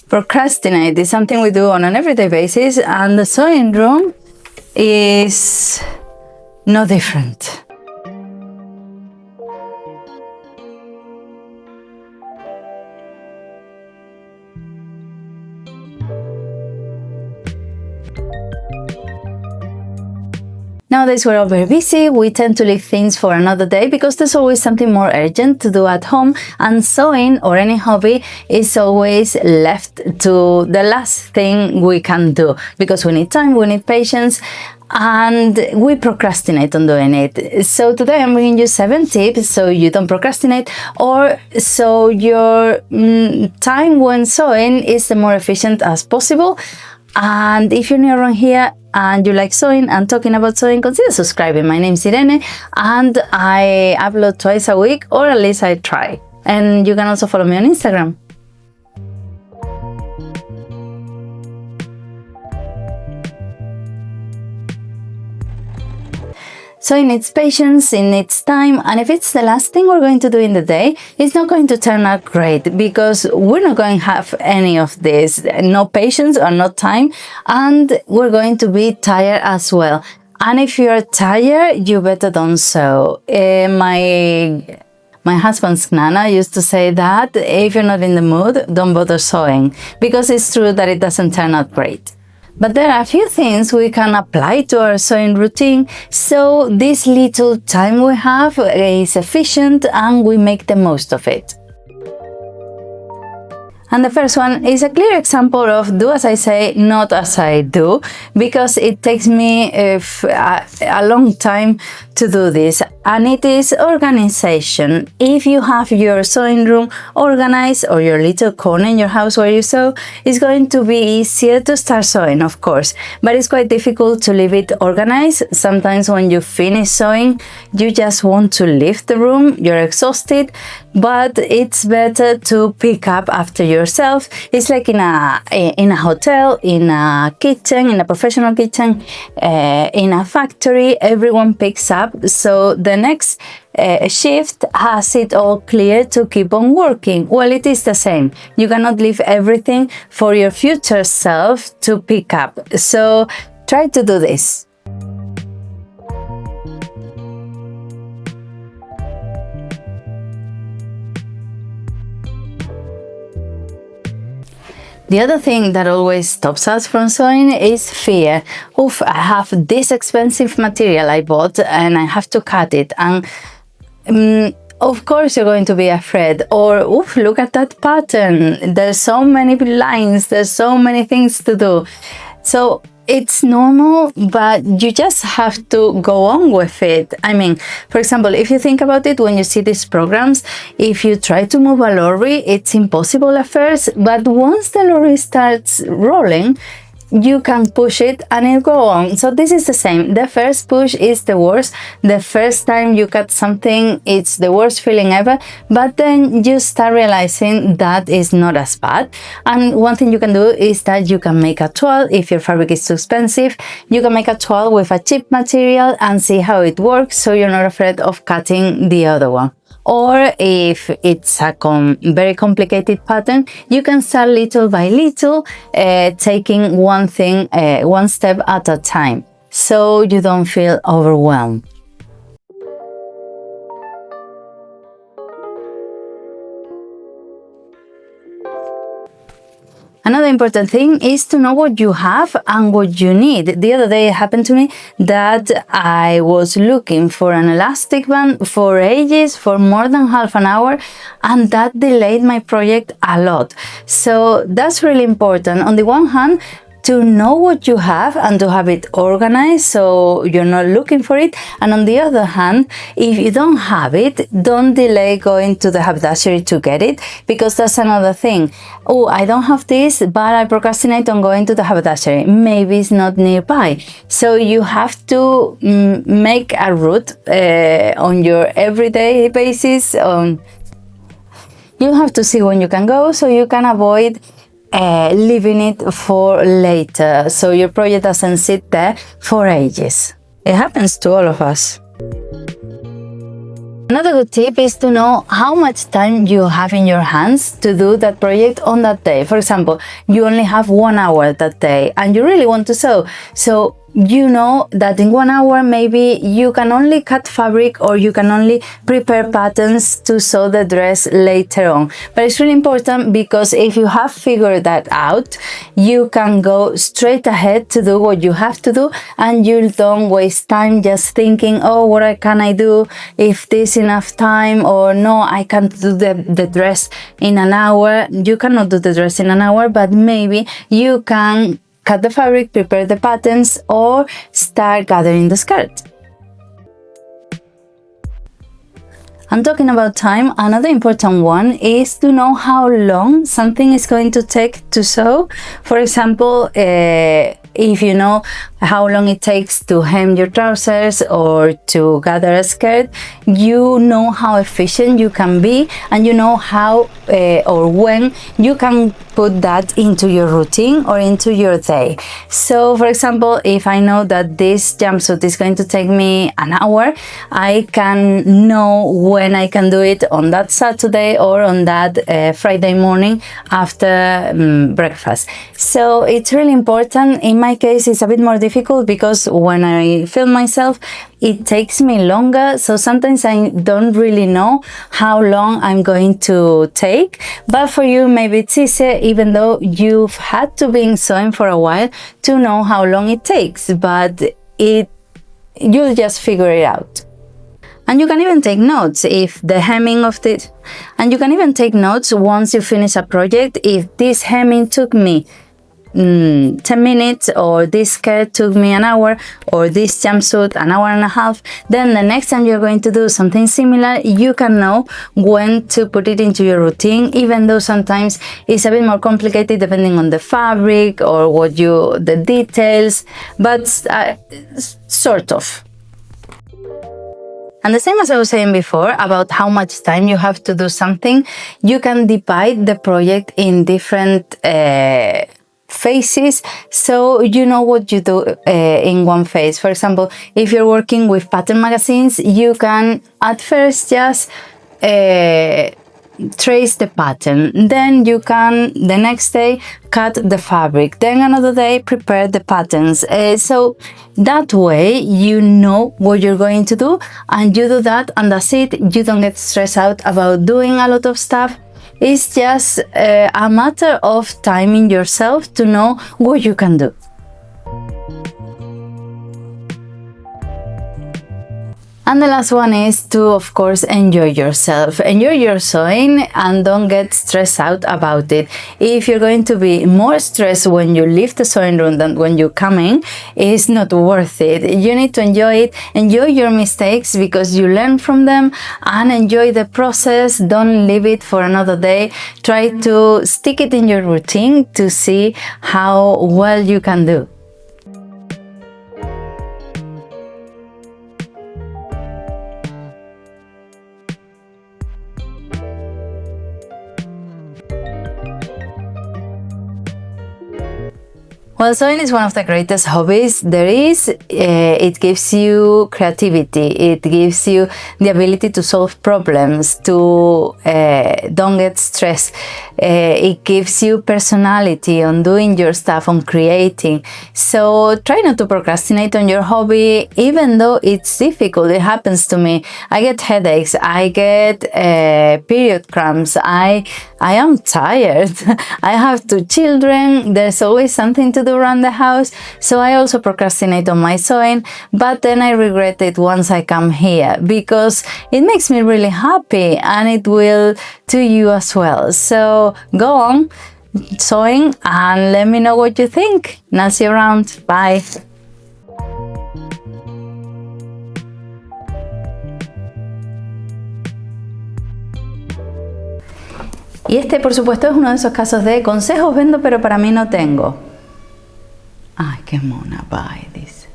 Procrastinate is something we do on an everyday basis, and the sewing room is no different. Nowadays we're all very busy, we tend to leave things for another day because there's always something more urgent to do at home, and sewing or any hobby is always left to the last thing we can do because we need time, we need patience, and we procrastinate on doing it. So today I'm bringing you 7 tips so you don't procrastinate, or so your time when sewing is the more efficient as possible. And if you're new around here and you like sewing and talking about sewing, consider subscribing. My name is Irene and I upload twice a week, or at least I try. And you can also follow me on Instagram. So it needs patience, it needs time, and if it's the last thing we're going to do in the day, it's not going to turn out great because we're not going to have any of this, no patience or no time, and we're going to be tired as well. And if you're tired, you better don't sew. My husband's nana used to say that if you're not in the mood, don't bother sewing, because it's true that it doesn't turn out great. But there are a few things we can apply to our sewing routine, so this little time we have is efficient and we make the most of it. And the first one is a clear example of do as I say, not as I do, because it takes me a long time to do this, and it is organization. If you have your sewing room organized or your little corner in your house where you sew, it's going to be easier to start sewing, of course, but it's quite difficult to leave it organized. Sometimes when you finish sewing, you just want to leave the room, you're exhausted, but it's better to pick up after yourself. It's like in a hotel, in a kitchen, in a professional kitchen, in a factory, everyone picks up, so the next shift has it all clear to keep on working. Well, it is the same. You cannot leave everything for your future self to pick up, so try to do this. The other thing that always stops us from sewing is fear. Oof, I have this expensive material I bought and I have to cut it, and of course you're going to be afraid. Or, oof, look at that pattern, there's so many lines, there's so many things to do. So it's normal, but you just have to go on with it. I mean, for example, if you think about it, when you see these programs, if you try to move a lorry, it's impossible at first, but once the lorry starts rolling, you can push it and it'll go on. So this is the same. The first push is the worst. The first time you cut something, it's the worst feeling ever, but then you start realizing that is not as bad. And one thing you can do is that you can make a toile. If your fabric is too expensive, you can make a toile with a cheap material and see how it works, so you're not afraid of cutting the other one. Or if it's a very complicated pattern, you can start little by little, taking one thing, one step at a time, so you don't feel overwhelmed. Another important thing is to know what you have and what you need. The other day it happened to me that I was looking for an elastic band for ages, for more than half an hour, and that delayed my project a lot. So that's really important. On the one hand, to know what you have and to have it organized so you're not looking for it. And on the other hand, if you don't have it, don't delay going to the haberdashery to get it, because that's another thing. Oh, I don't have this, but I procrastinate on going to the haberdashery. Maybe it's not nearby. So you have to make a route on your everyday basis. You have to see when you can go so you can avoid leaving it for later, so your project doesn't sit there for ages. It happens to all of us. Another good tip is to know how much time you have in your hands to do that project on that day. For example, you only have 1 hour that day and you really want to sew. So you know that in 1 hour maybe you can only cut fabric or you can only prepare patterns to sew the dress later on. But it's really important because if you have figured that out, you can go straight ahead to do what you have to do and you don't waste time just thinking, oh, what can I do if this enough time, or no, I can't do the dress in an hour. You cannot do the dress in an hour, but maybe you can cut the fabric, prepare the patterns, or start gathering the skirt. And talking about time, another important one is to know how long something is going to take to sew. For example, if you know how long it takes to hem your trousers or to gather a skirt, you know how efficient you can be and you know how or when you can put that into your routine or into your day. So for example, if I know that this jumpsuit is going to take me an hour, I can know when I can do it on that Saturday or on that Friday morning after breakfast. So it's really important. In my case, it's a bit more difficult because when I film myself, it takes me longer, so sometimes I don't really know how long I'm going to take. But for you, maybe it's easier, even though you've had to be sewing for a while to know how long it takes, but you'll just figure it out. And you can even take notes if the hemming of this, and you can even take notes once you finish a project. If this hemming took me 10 minutes, or this skirt took me an hour, or this jumpsuit an hour and a half, then the next time you're going to do something similar, you can know when to put it into your routine, even though sometimes it's a bit more complicated depending on the fabric or the details, but sort of. And the same as I was saying before about how much time you have to do something, you can divide the project in different phases, so you know what you do in one phase. For example, if you're working with pattern magazines, you can at first just trace the pattern, then you can the next day cut the fabric, then another day prepare the patterns, so that way you know what you're going to do and you do that and that's it. You don't get stressed out about doing a lot of stuff. It's just a matter of timing yourself to know what you can do. And the last one is to, of course, enjoy yourself. Enjoy your sewing and don't get stressed out about it. If you're going to be more stressed when you leave the sewing room than when you come in, it's not worth it. You need to enjoy it. Enjoy your mistakes because you learn from them, and enjoy the process. Don't leave it for another day. Try to stick it in your routine to see how well you can do. Well, sewing is one of the greatest hobbies there is. It gives you creativity. It gives you the ability to solve problems, to don't get stressed. It gives you personality on doing your stuff, on creating. So try not to procrastinate on your hobby, even though it's difficult. It happens to me. I get headaches. I get period cramps. I am tired. I have 2 children. There's always something to do around the house, so I also procrastinate on my sewing, but then I regret it once I come here because it makes me really happy, and it will to you as well. So go on sewing and let me know what you think, and I'll see you around. Bye. Y este, por supuesto, es uno de esos casos de consejos vendo, pero para mí no tengo. Ay, qué mona, bye, dice.